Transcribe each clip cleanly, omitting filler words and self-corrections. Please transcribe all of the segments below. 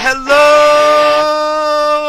Hello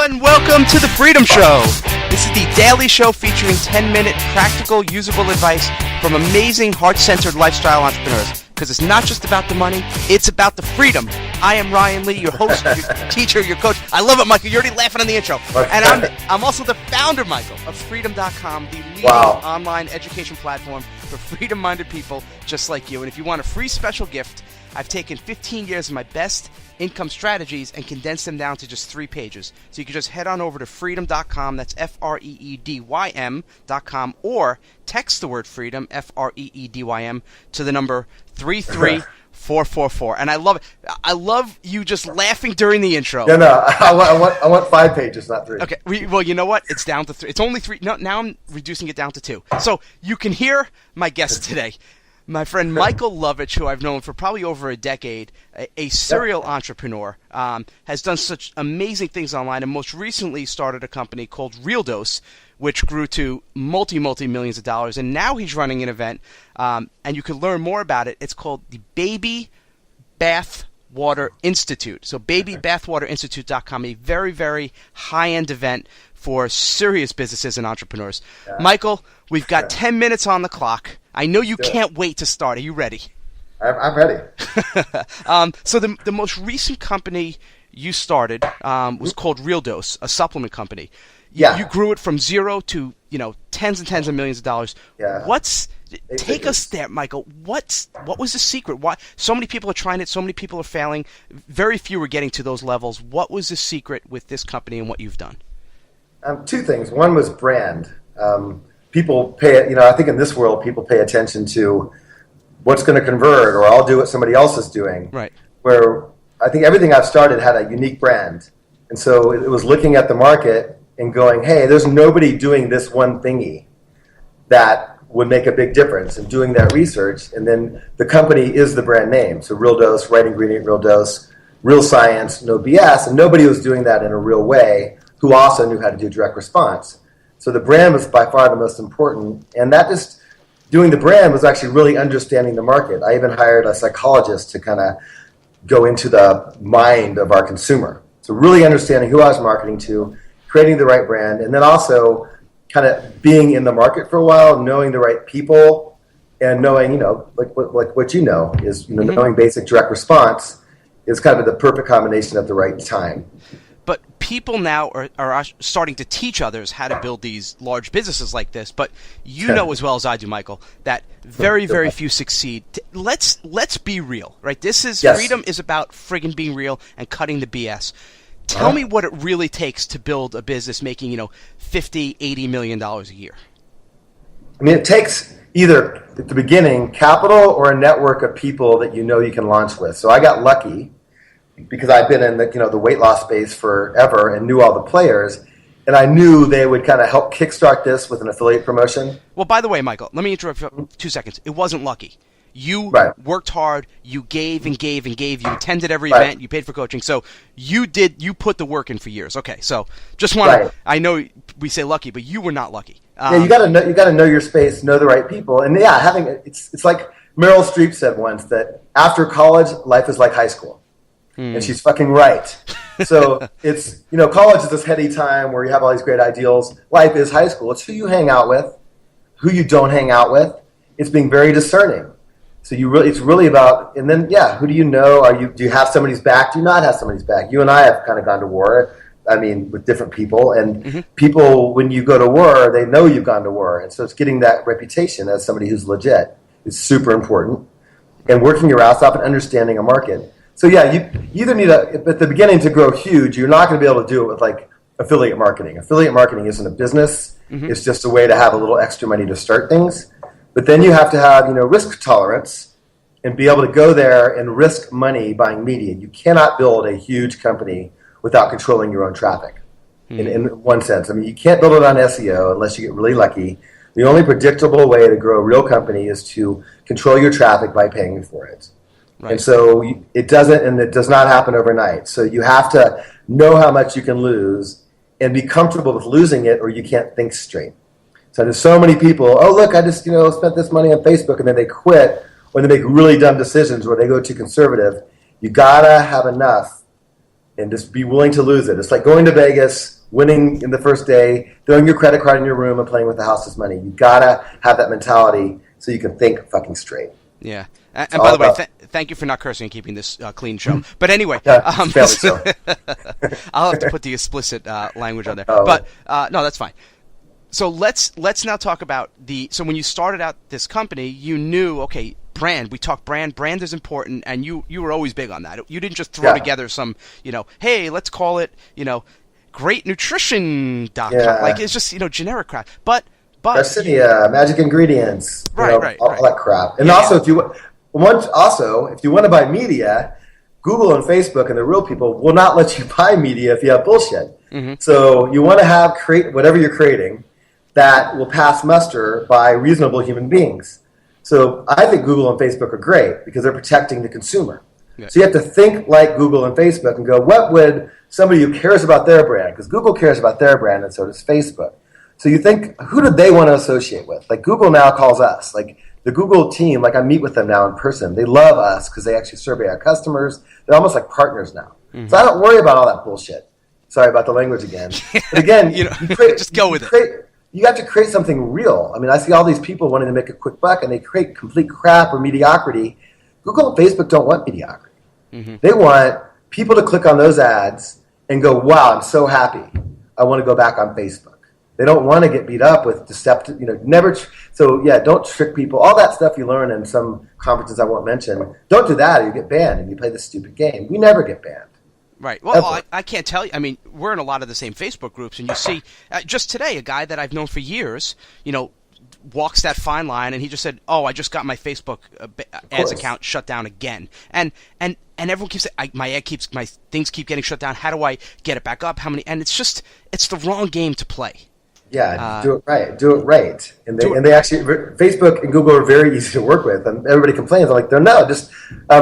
and welcome to the Freedym Show. This is the daily show featuring 10-minute practical, usable advice from amazing, heart-centered lifestyle entrepreneurs. Because it's not just about the money, it's about the freedom. I am Ryan Lee, your host, your teacher, your coach. I love it, Michael. You're already laughing on the intro. And I'm also the founder, Michael, of Freedym.com, the leading online education platform for freedom-minded people just like you. And if you want a free special gift, I've taken 15 years of my best income strategies and condensed them down to just 3 pages. So you can just head on over to Freedym.com, that's Freedym.com, or text the word freedom, Freedym, to the number 33444. And I love it. I love you just laughing during the intro. No, I want 5 pages, not 3. Okay, well, you know what? It's down to 3. It's only 3. No, now I'm reducing it down to 2. So you can hear my guest today. My friend Michael Lovitch, who I've known for probably over a decade, a serial entrepreneur, has done such amazing things online, and most recently started a company called Real Dose, which grew to multi-millions of dollars, and now he's running an event, and you can learn more about it. It's called the Baby Bath Water Institute. So babybathwaterinstitute.com, a very, very high-end event for serious businesses and entrepreneurs. Yeah. Michael, we've got 10 minutes on the clock. I know you can't wait to start. Are you ready? I'm ready. So the most recent company you started was called Real Dose, a supplement company. You grew it from 0 to tens and tens of millions of dollars. Yeah. Take us there, Michael. What was the secret? Why so many people are trying it? So many people are failing. Very few are getting to those levels. What was the secret with this company and what you've done? 2 things. One was brand. People pay, I think in this world, people pay attention to what's going to convert, or I'll do what somebody else is doing. Right. Where I think everything I've started had a unique brand. And so it was looking at the market and going, hey, there's nobody doing this one thingy that would make a big difference, and doing that research. And then the company is the brand name. So Real Dose, right ingredient, Real Dose, real science, no BS. And nobody was doing that in a real way who also knew how to do direct response. So the brand was by far the most important, and that just doing the brand was actually really understanding the market. I even hired a psychologist to kind of go into the mind of our consumer. So really understanding who I was marketing to, creating the right brand, and then also kind of being in the market for a while, knowing the right people, and knowing, like what is, knowing basic direct response is kind of the perfect combination at the right time. But people now are starting to teach others how to build these large businesses like this. But you know as well as I do, Michael, that very, very few succeed. Let's be real, right? Freedom is about friggin' being real and cutting the BS. Tell me what it really takes to build a business making, $50, $80 million a year. I mean, it takes either at the beginning capital or a network of people that you can launch with. So I got lucky, because I've been in the weight loss space forever and knew all the players, and I knew they would kind of help kickstart this with an affiliate promotion. Well, by the way, Michael, let me interrupt for 2 seconds. It wasn't lucky. You worked hard. You gave and gave and gave. You attended every event. You paid for coaching. So you put the work in for years. Okay, so just want to. I know we say lucky, but you were not lucky. You got to know your space, know the right people, and it's like Meryl Streep said once that after college, life is like high school. And she's fucking right. So it's, college is this heady time where you have all these great ideals. Life is high school. It's who you hang out with, who you don't hang out with. It's being very discerning. So it's really about, and then, who do you know? Do you have somebody's back? Do you not have somebody's back? You and I have kind of gone to war, with different people. And people, when you go to war, they know you've gone to war. And so it's getting that reputation as somebody who's legit is super important. And working your ass off and understanding a market. So you either need at the beginning to grow huge. You're not going to be able to do it with like affiliate marketing. Affiliate marketing isn't a business. It's just a way to have a little extra money to start things. But then you have to have risk tolerance and be able to go there and risk money buying media. You cannot build a huge company without controlling your own traffic. In one sense, you can't build it on SEO unless you get really lucky. The only predictable way to grow a real company is to control your traffic by paying for it. Right. And so it does not happen overnight. So you have to know how much you can lose and be comfortable with losing it, or you can't think straight. So there's so many people, oh, look, I just, spent this money on Facebook, and then they quit, or they make really dumb decisions where they go too conservative. You gotta have enough and just be willing to lose it. It's like going to Vegas, winning in the first day, throwing your credit card in your room and playing with the house's money. You gotta have that mentality so you can think fucking straight. Yeah. And by the way, thank you for not cursing and keeping this clean show. But anyway, family show. I'll have to put the explicit language on there. Oh. But no, that's fine. So let's now talk about so when you started out this company, you knew, okay, brand. We talk brand. Brand is important, and you were always big on that. You didn't just throw together some, hey, let's call it, greatnutrition.com. Yeah. Like it's just generic crap. But Garcinia, magic ingredients, right, all that crap. And also, if you want to buy media, Google and Facebook and the real people will not let you buy media if you have bullshit. Mm-hmm. So you want to create whatever you're creating that will pass muster by reasonable human beings. So I think Google and Facebook are great because they're protecting the consumer. Yeah. So you have to think like Google and Facebook and go, what would somebody who cares about their brand, because Google cares about their brand and so does Facebook. So you think, who do they want to associate with? Like Google now calls us. Like the Google team, like I meet with them now in person. They love us because they actually survey our customers. They're almost like partners now. Mm-hmm. So I don't worry about all that bullshit. Sorry about the language again. But again, just go with it. You have to create something real. I mean, I see all these people wanting to make a quick buck, and they create complete crap or mediocrity. Google and Facebook don't want mediocrity. Mm-hmm. They want people to click on those ads and go, wow, I'm so happy. I want to go back on Facebook. They don't want to get beat up with deceptive, don't trick people. All that stuff you learn in some conferences I won't mention. Don't do that or you get banned and you play this stupid game. We never get banned. Right. Well, I can't tell you. I mean, we're in a lot of the same Facebook groups, and you see, just today, a guy that I've known for years, walks that fine line, and he just said, "Oh, I just got my Facebook ads account shut down again," and everyone keeps saying, my things keep getting shut down. How do I get it back up? How many? And it's the wrong game to play. Yeah, do it right. And they actually, Facebook and Google are very easy to work with, and everybody complains. I'm like, no, just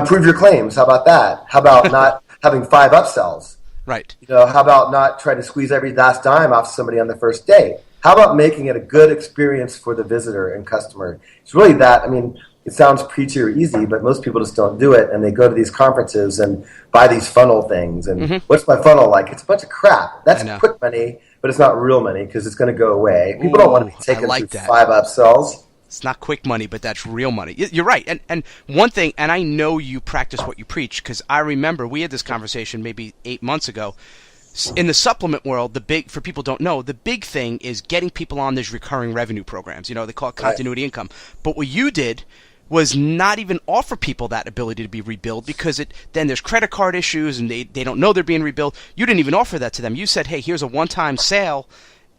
prove your claims. How about that? How about not having 5 upsells? Right. How about not trying to squeeze every last dime off somebody on the first day? How about making it a good experience for the visitor and customer? It's really that. I mean, it sounds preachy or easy, but most people just don't do it, and they go to these conferences and buy these funnel things. And what's my funnel like? It's a bunch of crap. That's quick money, but it's not real money because it's going to go away. People don't want to be taken through 5 upsells. It's not quick money, but that's real money. You're right. And one thing, and I know you practice what you preach, because I remember we had this conversation maybe 8 months ago. In the supplement world, for people don't know, the big thing is getting people on these recurring revenue programs. They call it continuity income. But what you did was not even offer people that ability to be rebilled, because then there's credit card issues and they don't know they're being rebilled. You didn't even offer that to them. You said, hey, here's a one-time sale,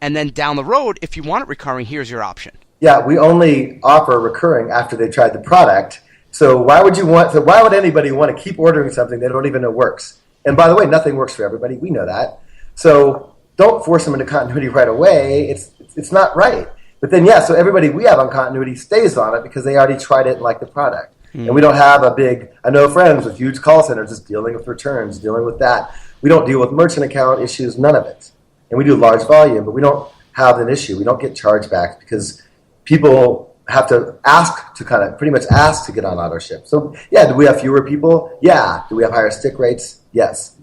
and then down the road, if you want it recurring, here's your option. Yeah, we only offer recurring after they tried the product. So why would anybody want to keep ordering something they don't even know works? And by the way, nothing works for everybody. We know that. So don't force them into continuity right away. It's not right. But then, so everybody we have on continuity stays on it because they already tried it and like the product. Mm. And we don't have I know friends with huge call centers just dealing with returns, dealing with that. We don't deal with merchant account issues, none of it. And we do large volume, but we don't have an issue. We don't get chargebacks because people have to ask to pretty much ask to get on auto ship. So, do we have fewer people? Yeah. Do we have higher stick rates? Yes.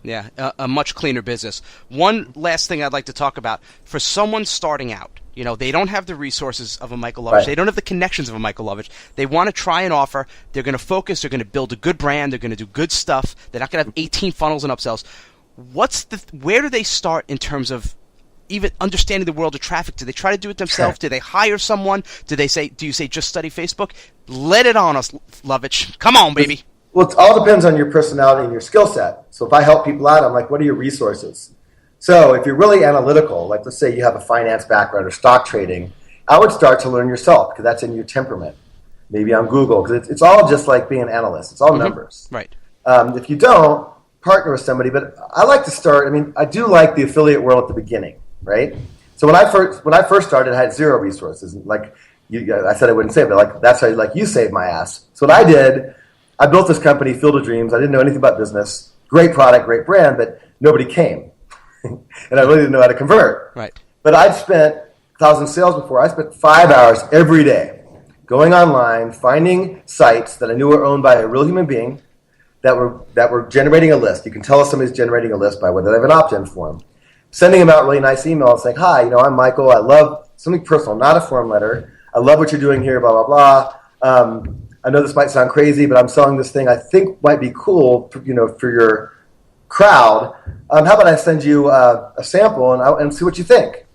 Yeah, a much cleaner business. One last thing I'd like to talk about. For someone starting out, they don't have the resources of a Michael Lovitch. Right. They don't have the connections of a Michael Lovitch. They want to try an offer. They're going to focus. They're going to build a good brand. They're going to do good stuff. They're not going to have 18 funnels and upsells. Where do they start in terms of even understanding the world of traffic? Do they try to do it themselves? Do they hire someone? Do you say just study Facebook? Let it on us, Lovitch. Come on, baby. Well, it all depends on your personality and your skill set. So if I help people out, I'm like, what are your resources? So if you're really analytical, like let's say you have a finance background or stock trading, I would start to learn yourself because that's in your temperament. Maybe on Google, because it's all just like being an analyst. It's all numbers. Right. If you don't, partner with somebody. But I like to start, I do like the affiliate world at the beginning, right? So when I first started, I had 0 resources. Like I said I wouldn't say it, but that's how you saved my ass. So what I did, I built this company, Field of Dreams. I didn't know anything about business. Great product, great brand, but nobody came. And I really didn't know how to convert. Right. But I'd spent 1,000 sales before. I spent 5 hours every day going online, finding sites that I knew were owned by a real human being, that were generating a list. You can tell if somebody's generating a list by whether they have an opt-in form. Sending them out really nice emails saying, hi, I'm Michael. I love something personal, not a form letter. I love what you're doing here, blah, blah, blah. I know this might sound crazy, but I'm selling this thing I think might be cool, for your crowd. How about I send you a sample and see what you think?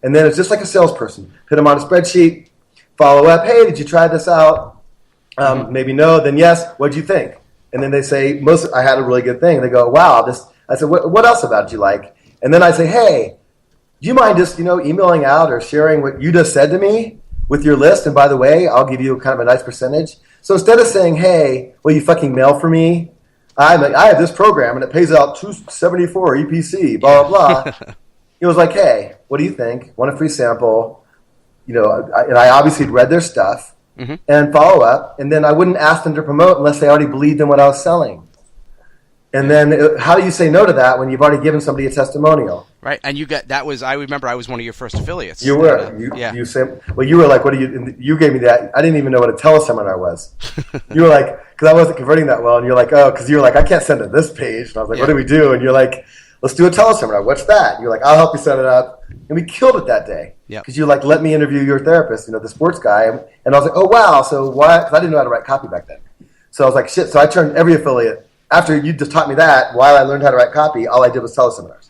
And then it's just like a salesperson. Put them on a spreadsheet, follow up. Hey, did you try this out? Maybe no, then yes. What'd you think? And then they say, I had a really good thing. They go, wow. I said, what else about it you like? And then I say, hey, do you mind just, emailing out or sharing what you just said to me with your list? And by the way, I'll give you kind of a nice percentage. So instead of saying, hey, will you fucking mail for me? I have this program and it pays out $274 EPC, blah, blah, blah. It was like, hey, what do you think? Want a free sample? And I obviously had read their stuff and follow up. And then I wouldn't ask them to promote unless they already believed in what I was selling. And then how do you say no to that when you've already given somebody a testimonial? Right, and I remember I was one of your first affiliates. You were. You said, well, you were like, what do you, you gave me that. I didn't even know what a teleseminar was. You were like, because I wasn't converting that well. And you're like, oh, because you were like, I can't send it this page. And I was like, what do we do? And you're like, let's do a teleseminar. What's that? And you're like, I'll help you set it up. And we killed it that day. Because you're like, let me interview your therapist, the sports guy. And I was like, oh, wow. So why? Because I didn't know how to write copy back then. So I was like, shit. So I turned every affiliate. After you just taught me that, while I learned how to write copy, all I did was teleseminars.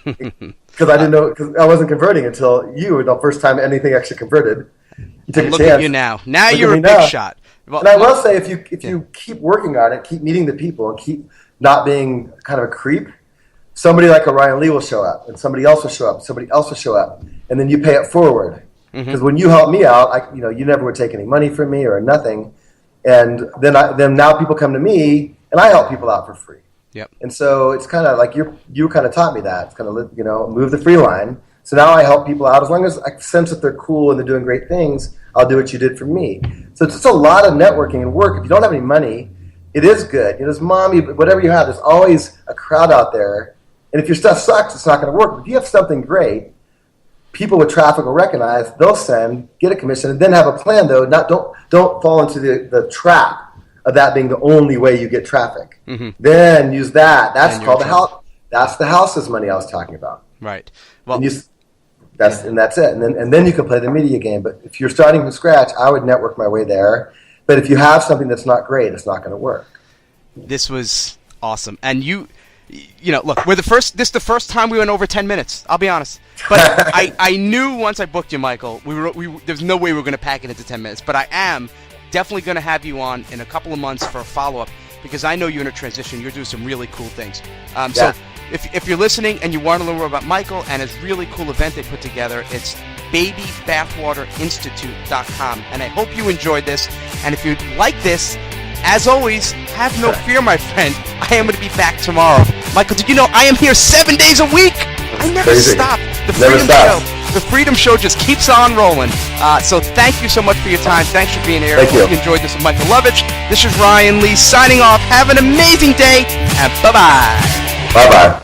Because I didn't know, because I wasn't converting until the first time anything actually converted. You took a chance. Look at you now. Now you're a big shot. Well, and I will say, if you keep working on it, keep meeting the people, and keep not being kind of a creep, somebody like a Ryan Lee will show up, and somebody else will show up, somebody else will show up, and then you pay it forward. Because when you help me out, you never would take any money from me or nothing, and then now people come to me. And I help people out for free. Yep. And so it's kind of like you kind of taught me that. It's kind of, move the free line. So now I help people out. As long as I sense that they're cool and they're doing great things, I'll do what you did for me. So it's just a lot of networking and work. If you don't have any money, it is good. There's mommy, whatever you have, there's always a crowd out there. And if your stuff sucks, it's not going to work. But if you have something great, people with traffic will recognize, they'll send, get a commission, and then have a plan, though. Don't fall into the trap of that being the only way you get traffic. Then use that. That's called the house. That's the house's money I was talking about. Right. Well, and that's it. And then you can play the media game. But if you're starting from scratch, I would network my way there. But if you have something that's not great, it's not going to work. This was awesome. And look, this is the first time we went over 10 minutes. I'll be honest. But I knew once I booked you, Michael, there's no way we were going to pack it into 10 minutes. But I am definitely going to have you on in a couple of months for a follow-up because I know you're in a transition. You're doing some really cool things. So if you're listening and you want to learn more about Michael and his really cool event they put together, it's babybathwaterinstitute.com. And I hope you enjoyed this. And if you like this, as always, have no fear, my friend. I am going to be back tomorrow. Michael, did you know I am here 7 days a week? I never stop. The Freedym Show. The Freedym Show just keeps on rolling. So thank you so much for your time. Thanks for being here. I hope you enjoyed this with Michael Lovitch. This is Ryan Lee signing off. Have an amazing day, and bye-bye. Bye-bye.